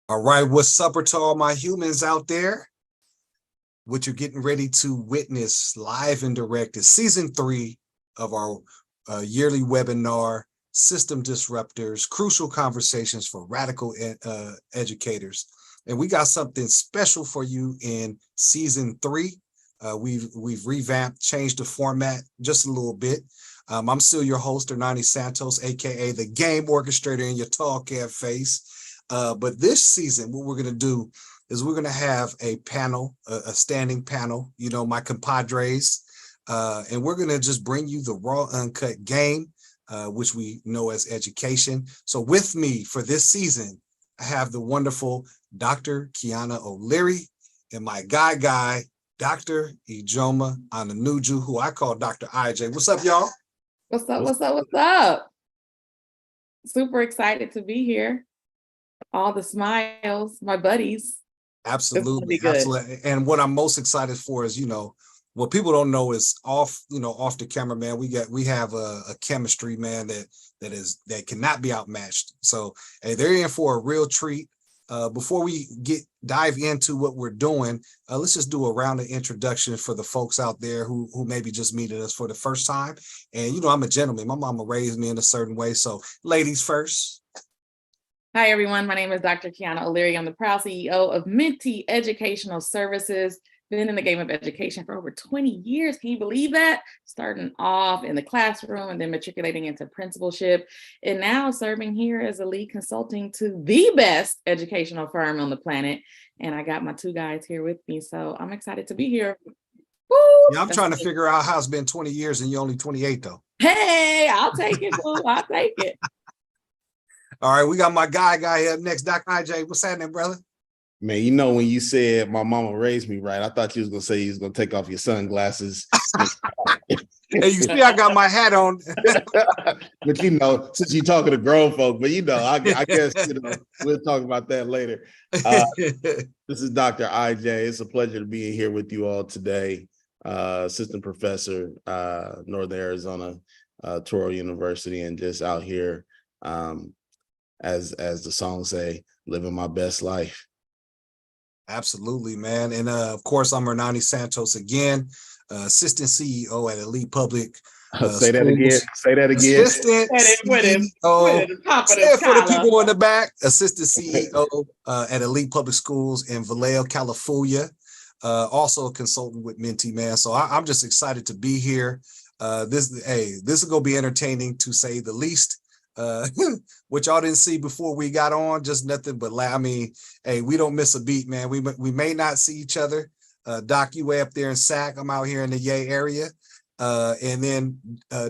All right, what's up to all my humans out there? What you're getting ready to witness live and direct is season 3 of our yearly webinar, System Disruptors, Crucial Conversations for Radical Educators. And we got something special for you in season 3. We've revamped, changed the format just a little bit. I'm still your host, Deion Sanders, aka the game orchestrator in your tall cat face. But this season, what we're going to do is we're going to have a panel, a standing panel, my compadres, and we're going to just bring you the raw, uncut game, which we know as education. So with me for this season, I have the wonderful Dr. Kiana O'Leary and my guy, Dr. Ijoma Ananuju, who I call Dr. IJ. What's up, y'all? What's up? Super excited to be here. All the smiles, my buddies. Absolutely. And what I'm most excited for is, what people don't know is off the camera, man. We have a chemistry, man, that cannot be outmatched. So hey, they're in for a real treat. Before we dive into what we're doing, let's just do a round of introduction for the folks out there who maybe just meeted us for the first time. And I'm a gentleman. My mama raised me in a certain way. So ladies first. Hi, everyone. My name is Dr. Kiana O'Leary. I'm the proud CEO of Minty Educational Services. Been in the game of education for over 20 years. Can you believe that? Starting off in the classroom and then matriculating into principalship, and now serving here as a lead consulting to the best educational firm on the planet. And I got my two guys here with me, so I'm excited to be here. Woo! Yeah, I'm trying to figure out how it's been 20 years and you're only 28, though. Hey, I'll take it, boo. I'll take it. All right, we got my guy here next, Dr. IJ. What's happening, brother? Man, when you said my mama raised me right, I thought you was gonna say you was gonna take off your sunglasses. Hey, you see, I got my hat on. But since you're talking to grown folk, but I guess we'll talk about that later. This is Dr. IJ. It's a pleasure to be here with you all today. Assistant professor, Northern Arizona, Touro University, and just out here, as the song say, living my best life. Absolutely, man. And of course, I'm Hernani Santos again, assistant CEO at Elite Public. Say that again. Assistant CEO. Say it for the people in the back. Assistant CEO at Elite Public Schools in Vallejo, California. Also a consultant with Minty, man. So I'm just excited to be here. This is gonna be entertaining to say the least. Which y'all didn't see before we got on, just nothing but hey, we don't miss a beat, man. We may not see each other. Doc, you way up there in Sac, I'm out here in the Yay area. And then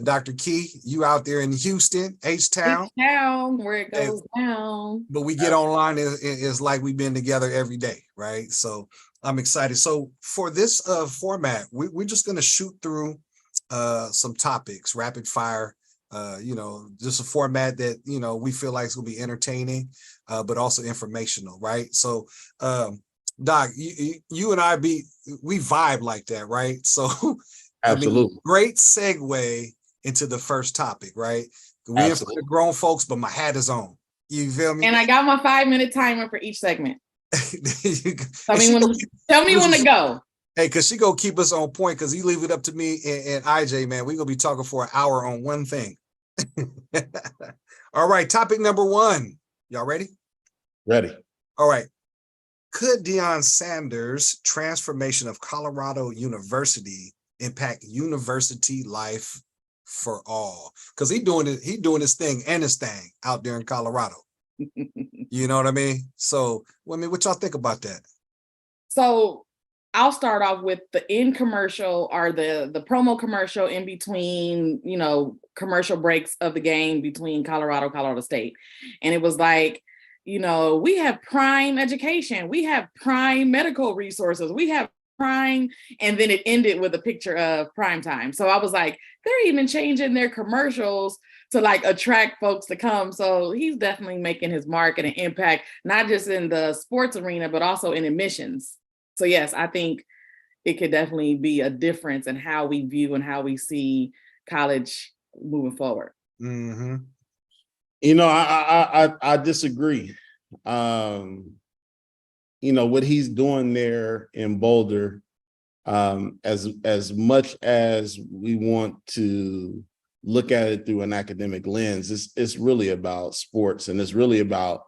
Dr. Key, you out there in Houston, H-Town. H-Town, where it goes down. But we get online, it's like we've been together every day, right? So I'm excited. So for this format, we're just gonna shoot through some topics, rapid fire. Just a format that, we feel like it's going to be entertaining, but also informational, right? So, Doc, you and I, we vibe like that, right? So, Absolutely. Great segue into the first topic, right? We in for the grown folks, but my hat is on. You feel me? And I got my 5-minute timer for each segment. Tell me when to go. Hey, because she gonna keep us on point, because you leave it up to me and IJ, man. We're gonna be talking for an hour on one thing. All right, topic number 1. Y'all ready? Ready. All right. Could Deion Sanders' transformation of Colorado University impact university life for all? Because he doing his thing and his thing out there in Colorado. You know what I mean? So, what y'all think about that? So I'll start off with the end commercial or the promo commercial in between, commercial breaks of the game between Colorado State. And it was like, we have prime education. We have prime medical resources. We have prime. And then it ended with a picture of prime time. So I was like, they're even changing their commercials to attract folks to come. So he's definitely making his mark and an impact, not just in the sports arena, but also in admissions. So yes, I think it could definitely be a difference in how we view and how we see college moving forward. Mm-hmm. I disagree. what he's doing there in Boulder, as much as we want to look at it through an academic lens, it's really about sports, and it's really about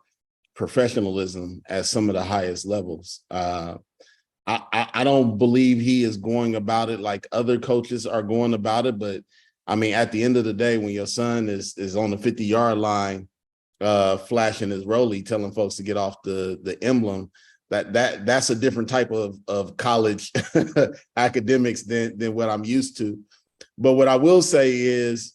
professionalism at some of the highest levels. I don't believe he is going about it like other coaches are going about it, but I mean, at the end of the day, when your son is on the 50-yard line, flashing his rollie, telling folks to get off the emblem, that's a different type of college academics than what I'm used to. But what I will say is,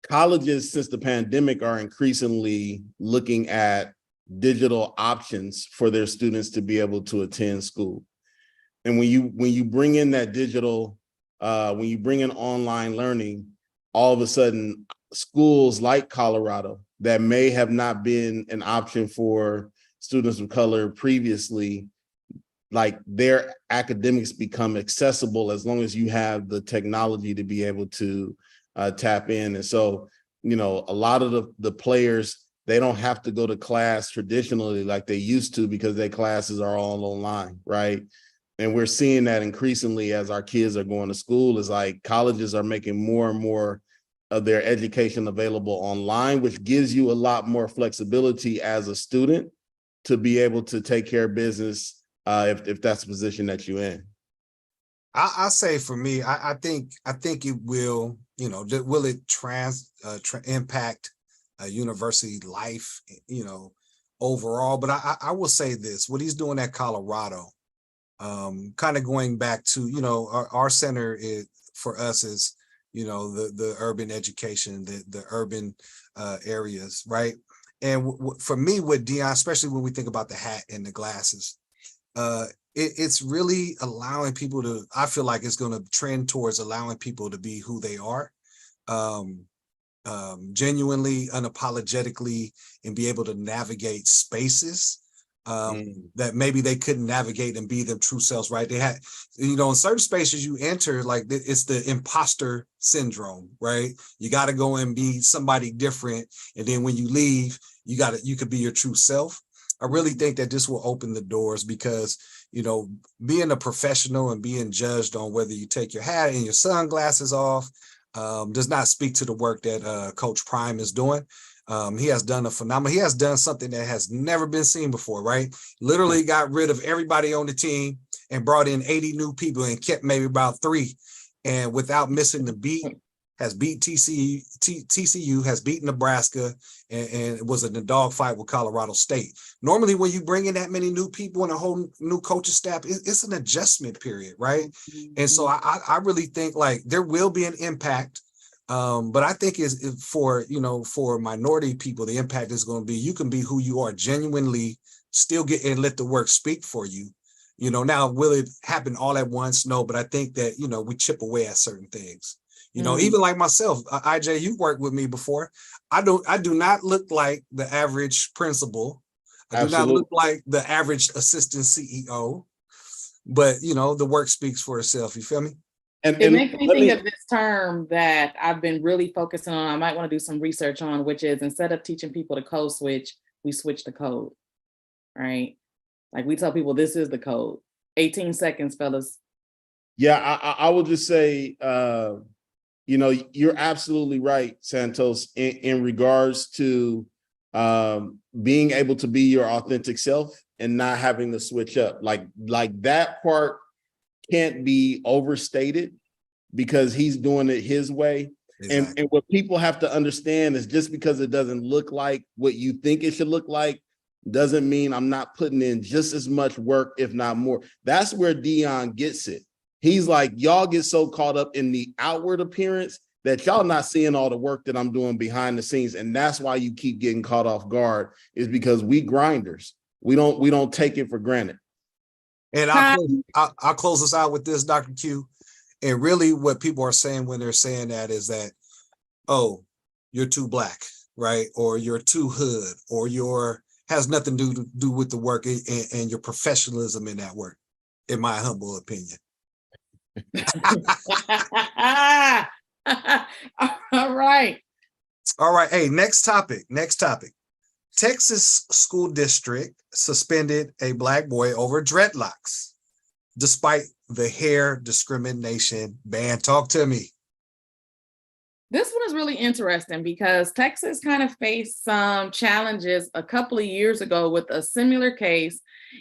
colleges since the pandemic are increasingly looking at digital options for their students to be able to attend school. And when you bring in that digital, when you bring in online learning, all of a sudden schools like Colorado that may have not been an option for students of color previously, like their academics become accessible as long as you have the technology to be able to tap in. And so, a lot of the players, they don't have to go to class traditionally like they used to because their classes are all online, right? And we're seeing that increasingly as our kids are going to school, is like colleges are making more and more of their education available online, which gives you a lot more flexibility as a student to be able to take care of business if that's the position that you're in. I say for me, I think it will, will it impact university life, overall? But I will say this: what he's doing at Colorado, kind of going back to, our center is, for us, is, the urban education, the urban areas, right? And for me, with Deion, especially when we think about the hat and the glasses, it's really allowing people to, I feel like it's going to trend towards allowing people to be who they are, genuinely, unapologetically, and be able to navigate spaces that maybe they couldn't navigate and be their true selves, right? They had, in certain spaces you enter, like it's the imposter syndrome, right? You got to go and be somebody different. And then when you leave, you could be your true self. I really think that this will open the doors because, being a professional and being judged on whether you take your hat and your sunglasses off does not speak to the work that Coach Prime is doing. He has done he has done something that has never been seen before, right? Literally got rid of everybody on the team and brought in 80 new people and kept maybe about 3. And without missing the beat, has beat TCU, has beaten Nebraska, and it was in a dogfight with Colorado State. Normally, when you bring in that many new people and a whole new coaching staff, it's an adjustment period, right? Mm-hmm. And so I really think like there will be an impact. But I think is for minority people, the impact is going to be, you can be who you are, genuinely still get and let the work speak for you. Now, will it happen all at once? No, but I think that, we chip away at certain things. Even like myself, IJ, you've worked with me before. I do not look like the average principal. I do not look like the average assistant CEO, but the work speaks for itself. You feel me? And it makes me think of this term that I've been really focusing on. I might want to do some research on, which is, instead of teaching people to code switch, we switch the code, right? Like we tell people, this is the code. 18 seconds, fellas. Yeah, I will just say, you're absolutely right, Santos, in regards to being able to be your authentic self and not having to switch up. Like that part can't be overstated because he's doing it his way. Exactly. And what people have to understand is, just because it doesn't look like what you think it should look like doesn't mean I'm not putting in just as much work, if not more. That's where Deion gets it. He's like, y'all get so caught up in the outward appearance that y'all not seeing all the work that I'm doing behind the scenes. And that's why you keep getting caught off guard, is because we grinders. We don't take it for granted. And I'll close us out with this, Dr. Q. And really what people are saying when they're saying that is that, oh, you're too black, right? Or you're too hood, or has nothing to do with the work and your professionalism in that work, in my humble opinion. All right. Hey, next topic. Texas school district suspended a black boy over dreadlocks, despite the hair discrimination ban. Talk to me. This one is really interesting because Texas kind of faced some challenges a couple of years ago with a similar case,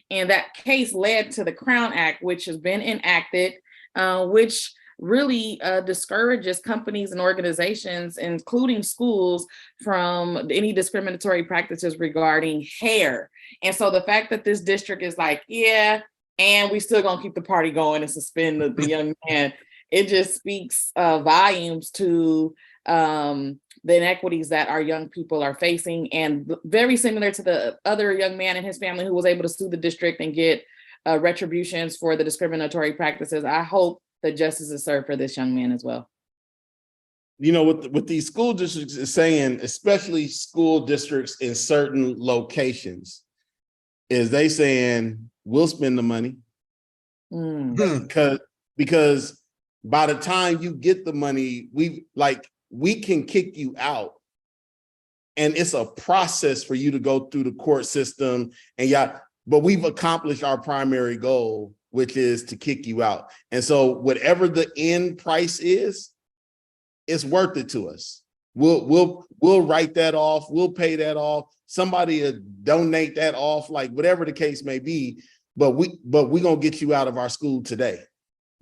and that case led to the Crown Act, which has been enacted, which really discourages companies and organizations, including schools, from any discriminatory practices regarding hair. And so the fact that this district is like, yeah, and we still gonna keep the party going and suspend the young man, it just speaks volumes to the inequities that our young people are facing, and very similar to the other young man and his family who was able to sue the district and get retributions for the discriminatory practices. I hope that justice is served for this young man as well. You know, what these school districts is saying, especially school districts in certain locations, is they saying we'll spend the money because by the time you get the money, we can kick you out, and it's a process for you to go through the court system, and but we've accomplished our primary goal, which is to kick you out. And so whatever the end price is, it's worth it to us. We'll write that off. We'll pay that off. Somebody will donate that off, like whatever the case may be. But we're gonna get you out of our school today.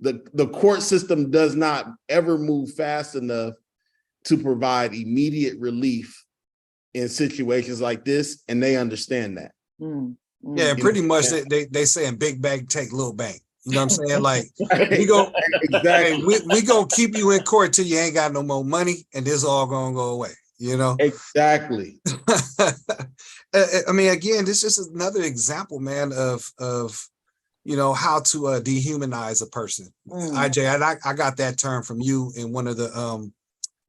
The court system does not ever move fast enough to provide immediate relief in situations like this, and they understand that. Yeah, pretty much they saying big bank take little bank. You know what I'm saying? Like we go exactly. We gonna keep you in court till you ain't got no more money, and this all gonna go away. You know? Exactly. I mean, again, this is just another example, man, of you know how to dehumanize a person. IJ, I got that term from you in one of the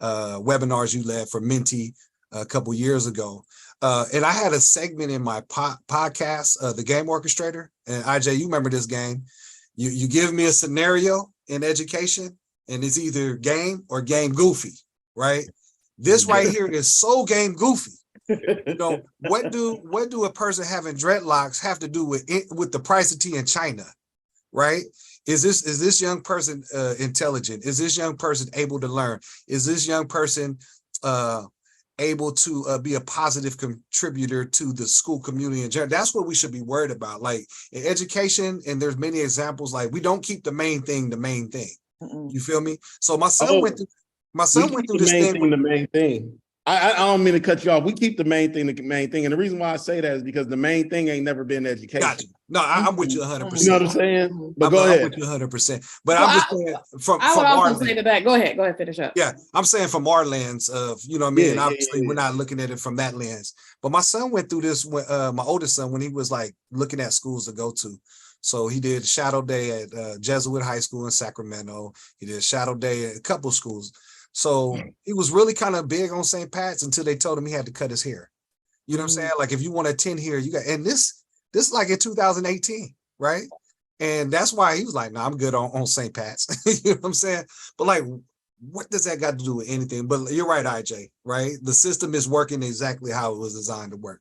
webinars you led for Minty a couple years ago. And I had a segment in my podcast, The Game Orchestrator. And IJ, you remember this game. You give me a scenario in education, and it's either game or game goofy, right? This right here is so game goofy. You know, what do a person having dreadlocks have to do with the price of tea in China, right? Is this young person intelligent? Is this young person able to learn? Is this young person able to be a positive contributor to the school community in general? That's what we should be worried about. Like in education, and there's many examples, like we don't keep the main thing the main thing. You feel me? So my son went through this thing. The main thing. I don't mean to cut you off. We keep the main thing the main thing. And the reason why I say that is because the main thing ain't never been education. Gotcha. No, I'm with you 100%. You know what I'm saying? But go ahead. I'm with you 100%. But I'm just saying from our say to that. Go ahead, finish up. Yeah, I'm saying from our lens of, you know what I mean? Obviously, we're not looking at it from that lens. But my son went through this when my oldest son, when he was like looking at schools to go to. So he did Shadow Day at Jesuit High School in Sacramento. He did Shadow Day at a couple schools. So he was really kind of big on St. Pat's until they told him he had to cut his hair. You know what I'm saying? Like if you want to attend here, you got, and this like in 2018, right? And that's why he was like, "No, I'm good on St. Pat's." You know what I'm saying? But like, what does that got to do with anything? But you're right, IJ, right? The system is working exactly how it was designed to work.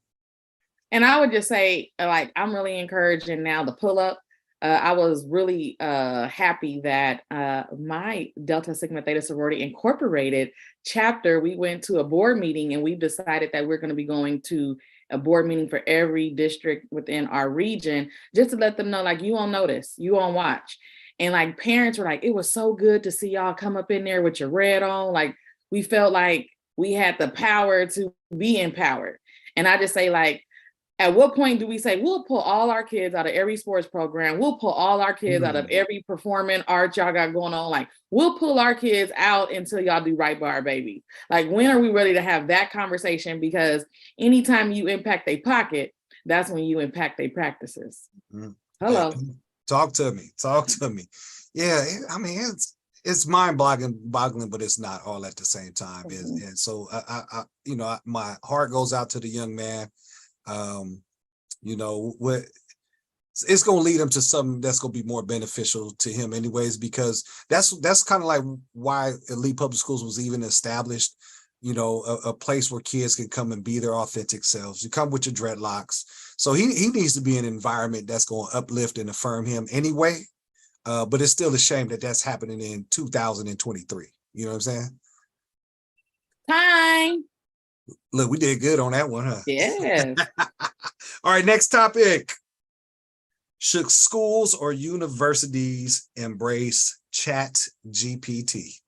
And I would just say, like, I'm really encouraging now the pull up. I was really happy that my Delta Sigma Theta Sorority Incorporated chapter, we went to a board meeting, and we've decided that we're going to be going to a board meeting for every district within our region, just to let them know, like, you on notice, you on watch. And like parents were like, it was so good to see y'all come up in there with your red on. Like we felt like we had the power to be empowered. And I just say, like, at what point do we say, we'll pull all our kids out of every sports program? We'll pull all our kids out of every performing art y'all got going on. Like, we'll pull our kids out until y'all do right by our babies. Like, when are we ready to have that conversation? Because anytime you impact their pocket, that's when you impact their practices. Hello. Talk to me. Yeah, I mean, it's mind-boggling, but it's not all at the same time. And so, my heart goes out to the young man. What it's going to lead him to something that's going to be more beneficial to him anyways, because that's kind of like why elite public schools was even established. a place where kids can come and be their authentic selves. You come with your dreadlocks. So he needs to be in an environment that's going to uplift and affirm him anyway. But it's still a shame that that's happening in 2023. You know what I'm saying? Time. Look, we did good on that one, huh? Yes. All right, next topic. Should schools or universities embrace ChatGPT?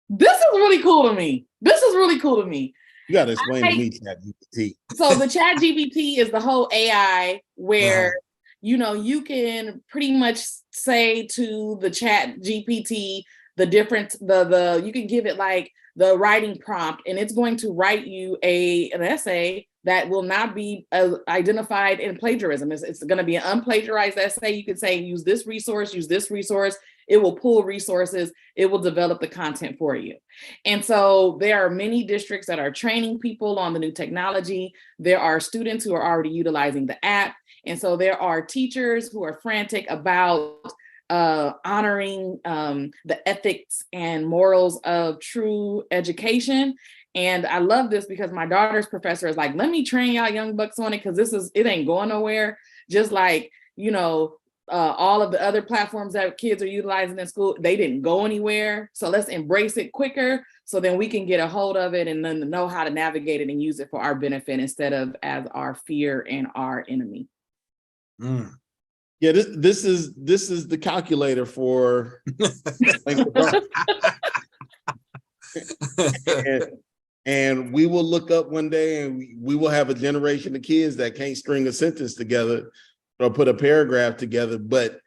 This is really cool to me. You got to explain to me ChatGPT. So the ChatGPT is the whole AI where you can pretty much say to the ChatGPT the different you can give it like the writing prompt, and it's going to write you an essay that will not be identified in plagiarism. It's going to be an unplagiarized essay. You can say use this resource. It will pull resources. It will develop the content for you. And so there are many districts that are training people on the new technology. There are students who are already utilizing the app. And so there are teachers who are frantic about honoring the ethics and morals of true education. And I love this because my daughter's professor is like, let me train y'all young bucks on it, because it ain't going nowhere. Just like, all of the other platforms that kids are utilizing in school, they didn't go anywhere. So let's embrace it quicker so then we can get a hold of it and then know how to navigate it and use it for our benefit instead of as our fear and our enemy. Mm. Yeah, this is the calculator for and we will look up one day and we will have a generation of kids that can't string a sentence together or put a paragraph together, but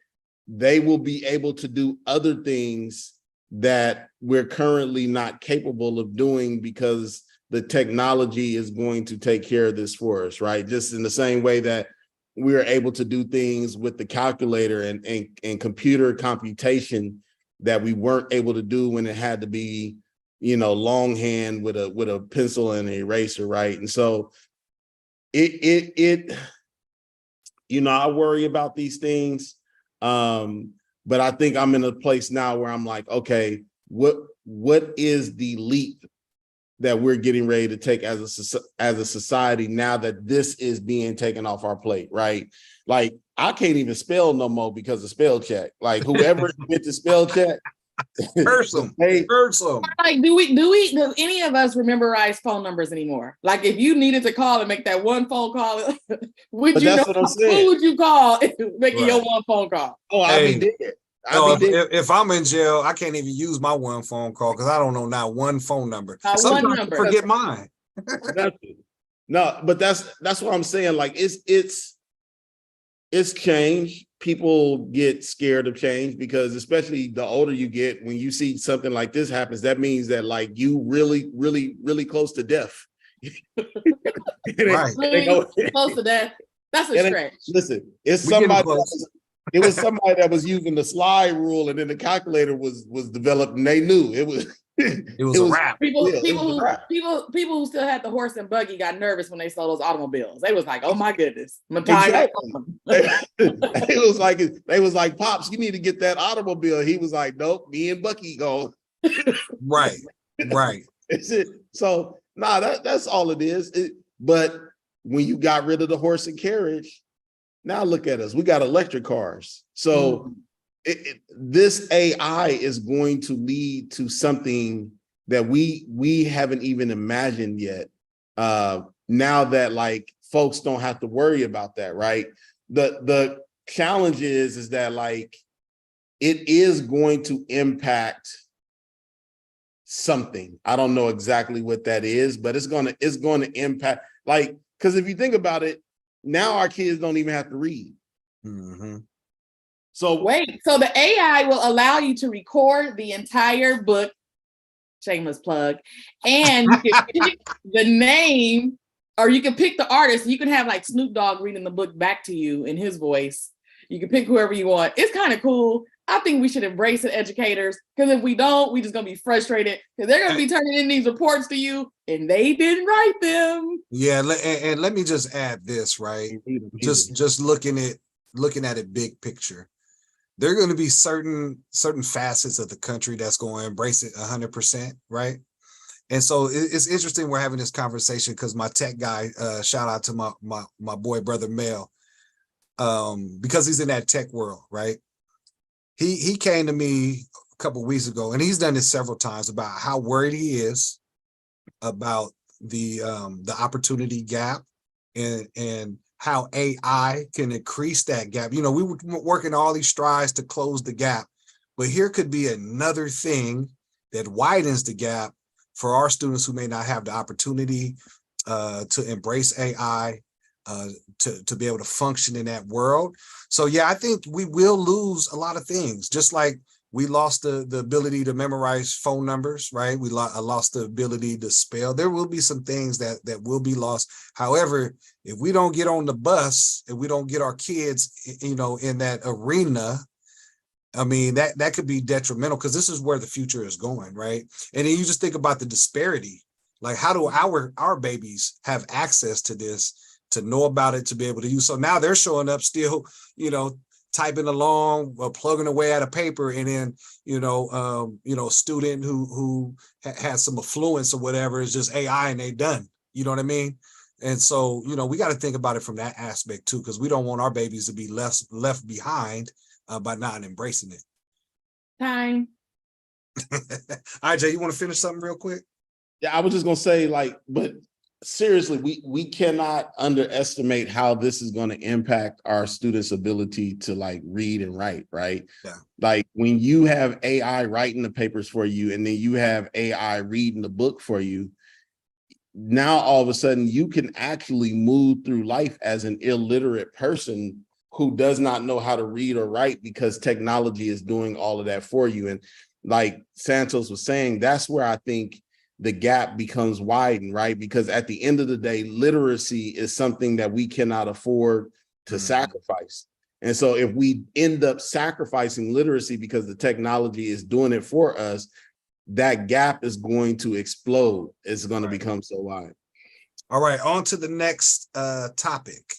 they will be able to do other things that we're currently not capable of doing because the technology is going to take care of this for us, right? Just in the same way that we are able to do things with the calculator and computer computation that we weren't able to do when it had to be, longhand with a pencil and an eraser, right? And so I worry about these things, but I think I'm in a place now where I'm like, okay, what is the leap that we're getting ready to take as a society now that this is being taken off our plate, right? Like, I can't even spell no more because of spell check. Like, whoever invented spell check, curse them. Like, do any of us memorize phone numbers anymore? Like, if you needed to call and make that one phone call, who would you call making your one phone call? Oh, I'd be dead. If I'm in jail, I can't even use my one phone call because I don't know not one phone number. Sometimes I forget mine. No, but that's what I'm saying. Like, it's change. People get scared of change because, especially the older you get, when you see something like this happens, that means that like you really, really, really close to death. Right. Close to death. That's a stretch. Listen, it's somebody. It was somebody that was using the slide rule, and then the calculator was developed, and they knew it was. It was a wrap. People who still had the horse and buggy got nervous when they saw those automobiles. They was like, "Oh my goodness!" Exactly. They was like, "Pops, you need to get that automobile." He was like, "Nope, me and Bucky go." Right. So that's all it is. But when you got rid of the horse and carriage, now look at us. We got electric cars. So this AI is going to lead to something that we haven't even imagined yet. Now that like folks don't have to worry about that, right? The challenge is that like it is going to impact something. I don't know exactly what that is, but it's going to impact, like, because if you think about it, now our kids don't even have to read. Mm-hmm. So the AI will allow you to record the entire book, shameless plug, and you can pick the name, or you can pick the artist. You can have like Snoop Dogg reading the book back to you in his voice. You can pick whoever you want. It's kind of cool. I think we should embrace it, educators, because if we don't, we just gonna be frustrated because they're gonna be turning in these reports to you and they didn't write them. Yeah, and let me just add this, right? Just looking at it big picture. There are going to be certain facets of the country that's going to embrace it 100%, right? And so it's interesting we're having this conversation because my tech guy, shout out to my boy brother Mel, because he's in that tech world, right? He came to me a couple of weeks ago, and he's done this several times about how worried he is about the opportunity gap and how AI can increase that gap. You know, we were working all these strides to close the gap, but here could be another thing that widens the gap for our students who may not have the opportunity to embrace AI, to be able to function in that world. So yeah, I think we will lose a lot of things, just like we lost the ability to memorize phone numbers, right? We lost the ability to spell. There will be some things that will be lost. However, if we don't get on the bus, if we don't get our kids, you know, in that arena, I mean, that could be detrimental because this is where the future is going, right? And then you just think about the disparity. Like, how do our babies have access to this, to know about it, to be able to use? So now they're showing up still, you know, typing along, plugging away at a paper, and then a student who has some affluence or whatever is just AI and they done. You know what I mean? And so, you know, we got to think about it from that aspect too, because we don't want our babies to be left behind by not embracing it. Time. All right, Jay, you want to finish something real quick? Yeah, I was just gonna say, like, but seriously, we cannot underestimate how this is going to impact our students' ability to like read and write, right? Yeah. Like when you have AI writing the papers for you, and then you have AI reading the book for you, now all of a sudden you can actually move through life as an illiterate person who does not know how to read or write because technology is doing all of that for you. And like Santos was saying, that's where I think the gap becomes widened, right? Because at the end of the day, literacy is something that we cannot afford to sacrifice. And so if we end up sacrificing literacy because the technology is doing it for us, that gap is going to explode. It's going to become so wide. All right, on to the next topic.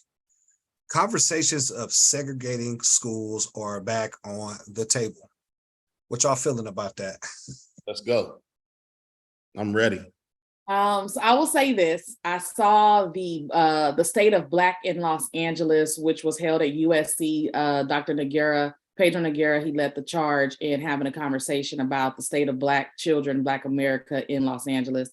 Conversations of segregating schools are back on the table. What y'all feeling about that? Let's go. I'm ready. So I will say this. I saw the State of Black in Los Angeles, which was held at USC. Dr. Pedro Noguera, he led the charge in having a conversation about the state of Black children, Black America in Los Angeles.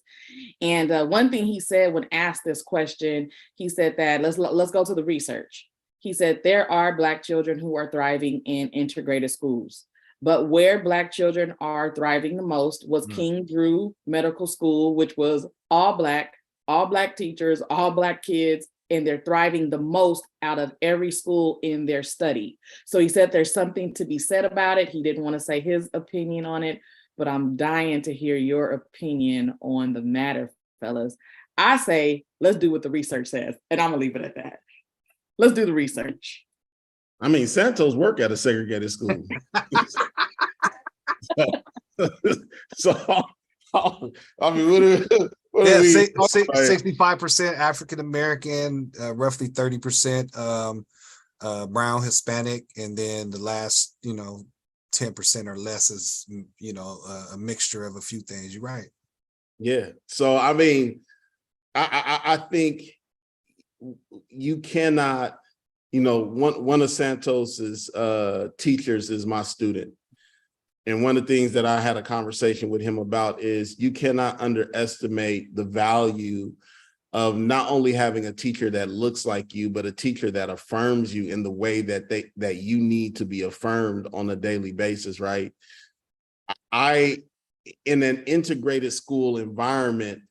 And one thing he said when asked this question, he said that let's go to the research. He said there are Black children who are thriving in integrated schools. But where Black children are thriving the most was King Drew Medical School, which was all Black teachers, all Black kids, and they're thriving the most out of every school in their study. So he said there's something to be said about it. He didn't want to say his opinion on it, but I'm dying to hear your opinion on the matter, fellas. I say, let's do what the research says, and I'm gonna leave it at that. Let's do the research. I mean, Santos work at a segregated school. so I mean, what Yeah, are we 65% African American, roughly 30% brown Hispanic, and then the last 10% or less is a mixture of a few things. You're right. Yeah. So I mean, I think you cannot. One of Santos's teachers is my student. And one of the things that I had a conversation with him about is you cannot underestimate the value of not only having a teacher that looks like you, but a teacher that affirms you in the way that you need to be affirmed on a daily basis, right? In an integrated school environment,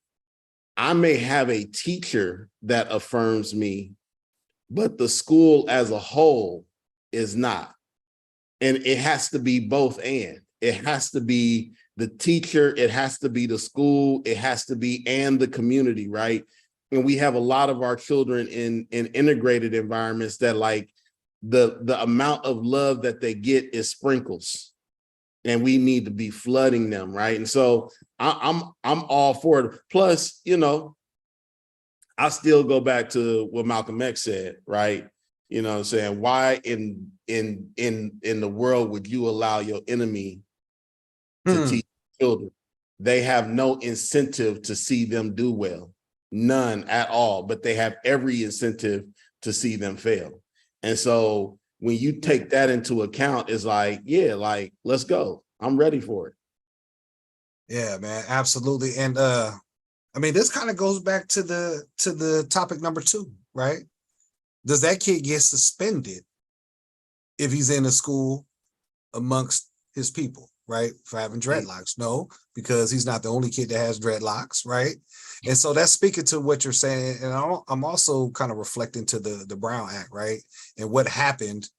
I may have a teacher that affirms me, but the school as a whole is not. And it has to be both and. It has to be the teacher, it has to be the school, it has to be and the community, right? And we have a lot of our children in integrated environments that like the amount of love that they get is sprinkles. And we need to be flooding them, right? And so I'm all for it. Plus, I still go back to what Malcolm X said, right? You know what I'm saying? Why in the world would you allow your enemy to teach children? they have no incentive to see them do well, none at all, but they have every incentive to see them fail. And so when you take that into account, it's like, yeah, like, let's go. I'm ready for it. Yeah, man, absolutely. And I mean, this kind of goes back to the topic number 2, right? Does that kid get suspended if he's in a school amongst his people, right? For having dreadlocks? No, because he's not the only kid that has dreadlocks, right? And so that's speaking to what you're saying. And I'm also kind of reflecting to the Brown Act, right? And what happened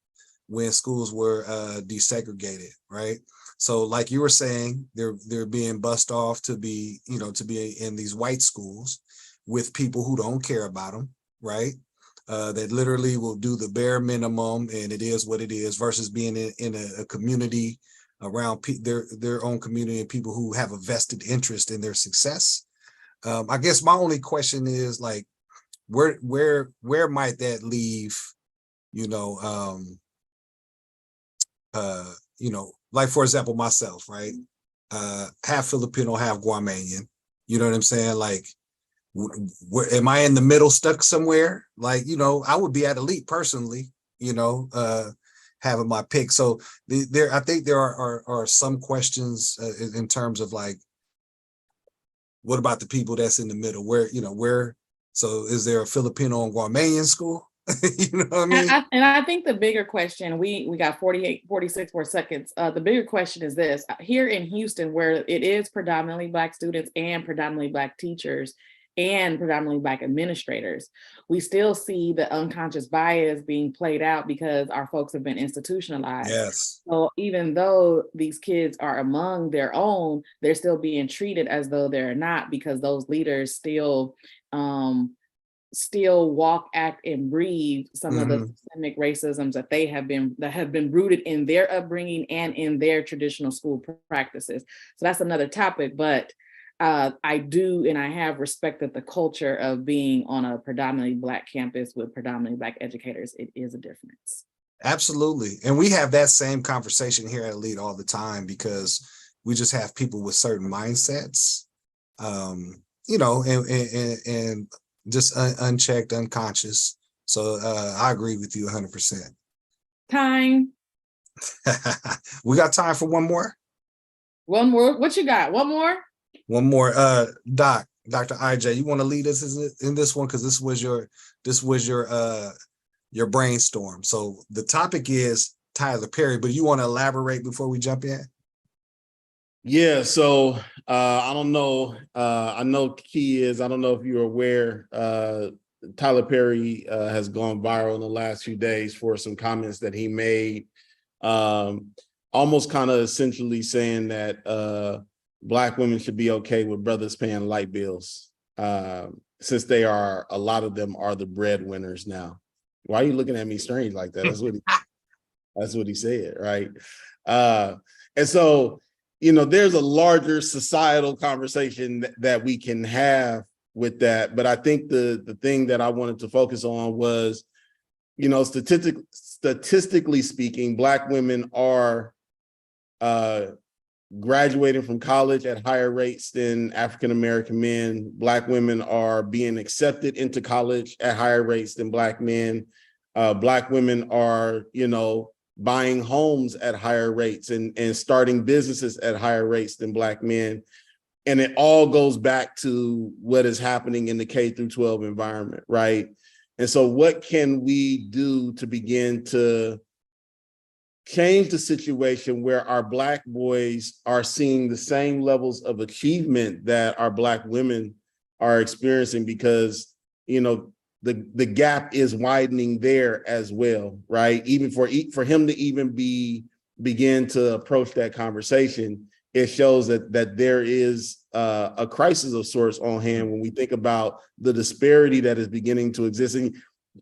when schools were desegregated, right? So like you were saying, they're being bussed off to be in these white schools with people who don't care about them, right? That literally will do the bare minimum, and it is what it is, versus being in a community around their own community and people who have a vested interest in their success. I guess my only question is, like, where might that leave, like, for example, myself, right? Half Filipino, half Guamanian. You know what I'm saying? Like, where am I in the middle, stuck somewhere? Like, I would be at elite personally, having my pick. So I think there are some questions in terms of, like, what about the people that's in the middle? So is there a Filipino and Guamanian school? You know what I mean? And I think the bigger question, we got 46 more seconds. The bigger question is this: here in Houston, where it is predominantly Black students and predominantly Black teachers and predominantly Black administrators, we still see the unconscious bias being played out because our folks have been institutionalized. Yes. So even though these kids are among their own, they're still being treated as though they're not, because those leaders still walk, act, and breathe some of the systemic racisms that have been rooted in their upbringing and in their traditional school practices. So that's another topic, but I do, and I have respected the culture of being on a predominantly Black campus with predominantly Black educators. It is a difference. Absolutely. And we have that same conversation here at Elite all the time, because we just have people with certain mindsets, and just unchecked, unconscious. So I agree with you 100%. Time. We got time for one more? One more. What you got? One more? One more. Dr. IJ, you want to lead us in this one? Because this was your brainstorm. So the topic is Tyler Perry, but you want to elaborate before we jump in? Yeah, so I don't know. I know key is, I don't know if you're aware, Tyler Perry has gone viral in the last few days for some comments that he made, almost kind of essentially saying that Black women should be okay with brothers paying light bills, since a lot of them are the breadwinners now. Why are you looking at me strange like that? That's what he said, right? And so, there's a larger societal conversation that we can have with that. But I think the thing that I wanted to focus on was, statistically speaking, Black women are graduating from college at higher rates than African-American men. Black women are being accepted into college at higher rates than Black men. Black women are, buying homes at higher rates and starting businesses at higher rates than Black men. And it all goes back to what is happening in the K through 12 environment, right? And so what can we do to begin to change the situation where our Black boys are seeing the same levels of achievement that our Black women are experiencing? Because, the gap is widening there as well, right? Even for him to even begin to approach that conversation, it shows that there is a crisis of sorts on hand when we think about the disparity that is beginning to exist. And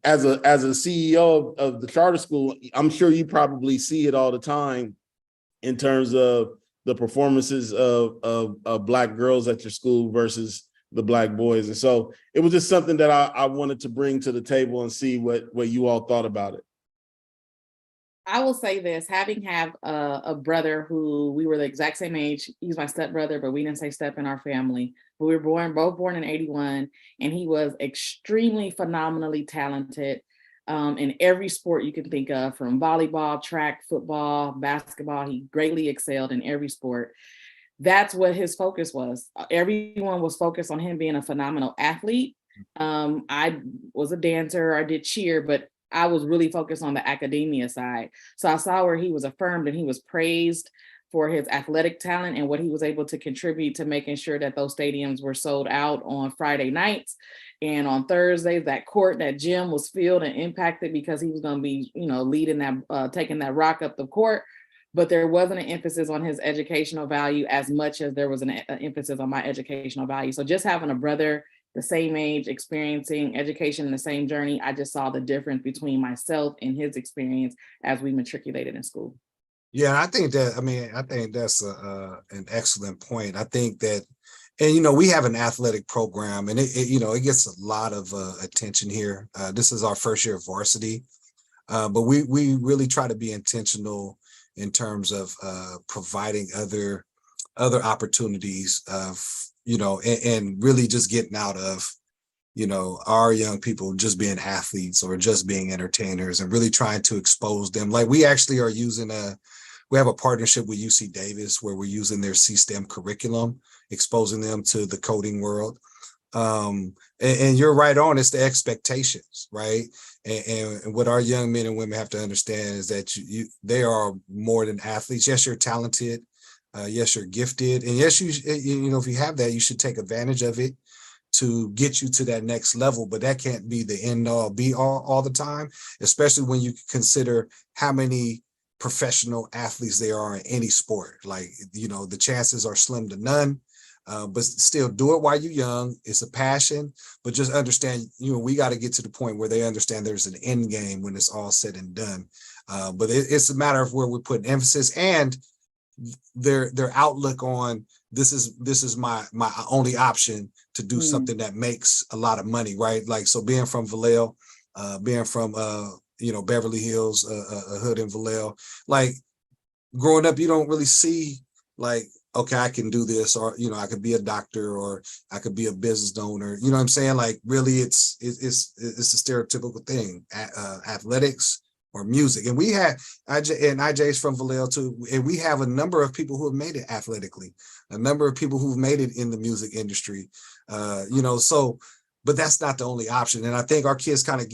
as a CEO of the charter school, I'm sure you probably see it all the time in terms of the performances of Black girls at your school versus the Black boys. And so it was just something that I wanted to bring to the table and see what you all thought about it. I will say this, having have a brother who we were the exact same age. He's my stepbrother, but we didn't say step in our family. But we were both born in 81, and he was extremely phenomenally talented in every sport you can think of, from volleyball, track, football, basketball. He greatly excelled in every sport. That's what his focus was. Everyone was focused on him being a phenomenal athlete. I was a dancer, I did cheer, but I was really focused on the academia side. So I saw where he was affirmed and he was praised for his athletic talent and what he was able to contribute to making sure that those stadiums were sold out on Friday nights. And on Thursdays, that court, that gym was filled and impacted because he was going to be, leading that, taking that rock up the court. But there wasn't an emphasis on his educational value as much as there was an emphasis on my educational value. So just having a brother the same age, experiencing education in the same journey, I just saw the difference between myself and his experience as we matriculated in school. Yeah, I think that's an excellent point. I think that, and we have an athletic program, and it gets a lot of attention here. This is our first year of varsity, but we really try to be intentional in terms of providing other opportunities of, and really just getting out of, our young people just being athletes or just being entertainers, and really trying to expose them. Like, we actually are we have a partnership with UC Davis where we're using their C-STEM curriculum, exposing them to the coding world. And you're right on, it's the expectations, right? And what our young men and women have to understand is that they are more than athletes. Yes, you're talented. Yes, you're gifted. And yes, if you have that, you should take advantage of it to get you to that next level. But that can't be the end all be all the time, especially when you consider how many professional athletes there are in any sport. Like, the chances are slim to none. But still, do it while you're young. It's a passion, but just understand, we got to get to the point where they understand there's an end game when it's all said and done. But it's a matter of where we're putting emphasis and their outlook on this is my only option to do something that makes a lot of money, right? Like, so being from Vallejo, being from Beverly Hills, a hood in Vallejo, like, growing up, you don't really see, like, okay, I can do this, or I could be a doctor, or I could be a business owner. You know what I'm saying? Like, really, it's a stereotypical thing. Athletics or music. And we have IJ's from Vallejo too, and we have a number of people who have made it athletically, a number of people who've made it in the music industry. So, but that's not the only option. And I think our kids kind of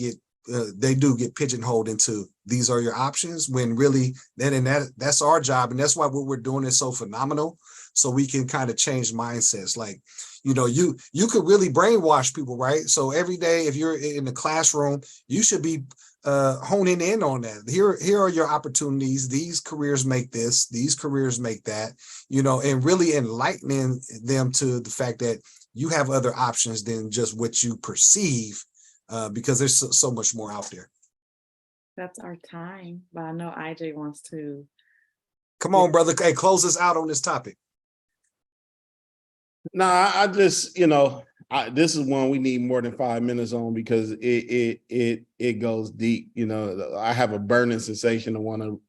they do get pigeonholed into these are your options, when really that's our job. And that's why what we're doing is so phenomenal. So we can kind of change mindsets. Like, you could really brainwash people, right? So every day, if you're in the classroom, you should be honing in on that. Here are your opportunities. These careers make this, these careers make that, and really enlightening them to the fact that you have other options than just what you perceive, because there's so much more out there. That's our time, but I know IJ wants to. Come on, brother. Hey, close us out on this topic. Nah, I just, this is one we need more than 5 minutes on, because it goes deep. I have a burning sensation I want to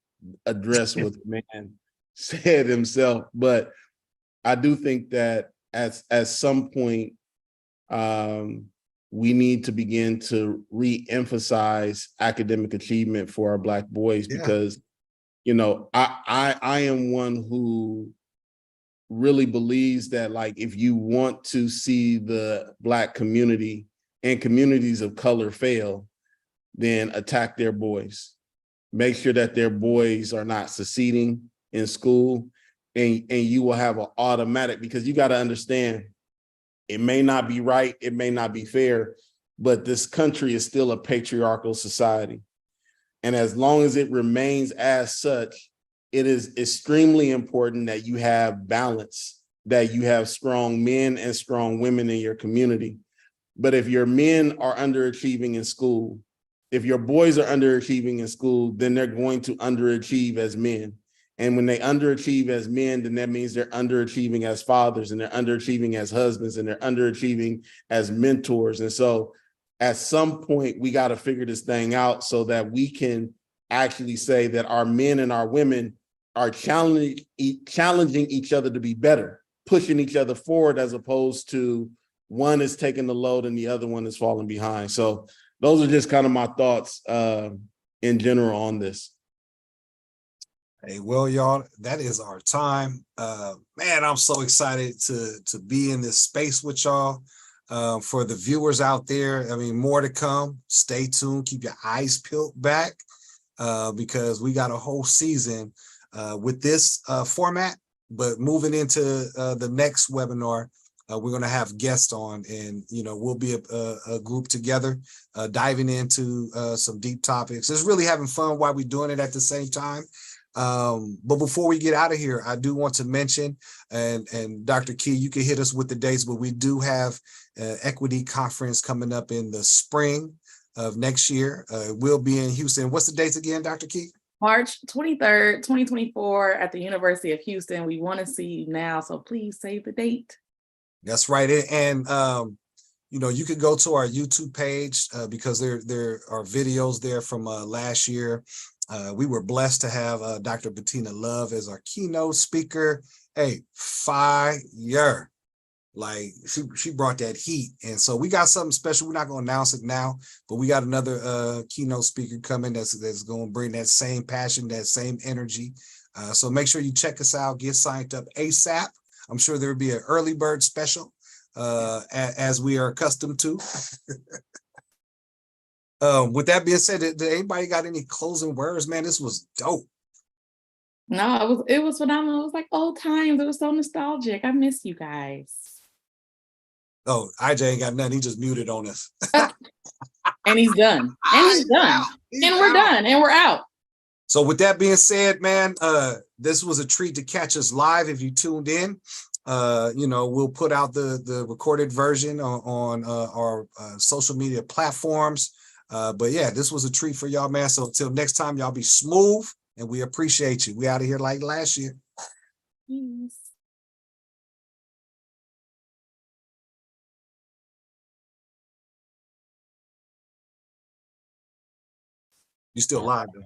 address what the man said himself, but I do think that at some point, we need to begin to re-emphasize academic achievement for our Black boys, because, I am one who really believes that, like, if you want to see the Black community and communities of color fail, then attack their boys. Make sure that their boys are not succeeding in school, and you will have an automatic, because you got to understand, it may not be right, it may not be fair, but this country is still a patriarchal society. And as long as it remains as such, it is extremely important that you have balance, that you have strong men and strong women in your community. But if your men are underachieving in school, if your boys are underachieving in school, then they're going to underachieve as men. And when they underachieve as men, then that means they're underachieving as fathers, and they're underachieving as husbands, and they're underachieving as mentors. And so at some point, we got to figure this thing out so that we can actually say that our men and our women are challenging each other to be better, pushing each other forward, as opposed to one is taking the load and the other one is falling behind. So those are just kind of my thoughts in general on this. Hey, well, y'all, that is our time. Man, I'm so excited to be in this space with y'all. For the viewers out there, I mean, more to come. Stay tuned. Keep your eyes peeled back because we got a whole season with this format. But moving into the next webinar, we're going to have guests on, and we'll be a group together diving into some deep topics. It's really having fun while we're doing it at the same time. But before we get out of here, I do want to mention, and Dr. Key, you can hit us with the dates, but we do have equity conference coming up in the spring of next year. We'll be in Houston. What's the dates again, Dr. Key? March 23rd, 2024 at the University of Houston. We want to see you now, so please save the date. That's right. And you could go to our YouTube page because there are videos there from last year. We were blessed to have Dr. Bettina Love as our keynote speaker. Hey, fire. Like she brought that heat. And so we got something special. We're not going to announce it now, but we got another keynote speaker coming that's going to bring that same passion, that same energy. So make sure you check us out, get signed up ASAP. I'm sure there'll be an early bird special as we are accustomed to. With that being said, did anybody got any closing words? Man, this was dope. No, it was phenomenal. It was like old times. It was so nostalgic. I miss you guys. Oh, IJ ain't got nothing. He just muted on us. And he's done. And he's done. And we're done. And we're out. So with that being said, man, this was a treat to catch us live. If you tuned in, we'll put out the recorded version on our social media platforms. But yeah, this was a treat for y'all, man. So until next time, y'all be smooth, and we appreciate you. We out of here like last year. Yes. You still live though.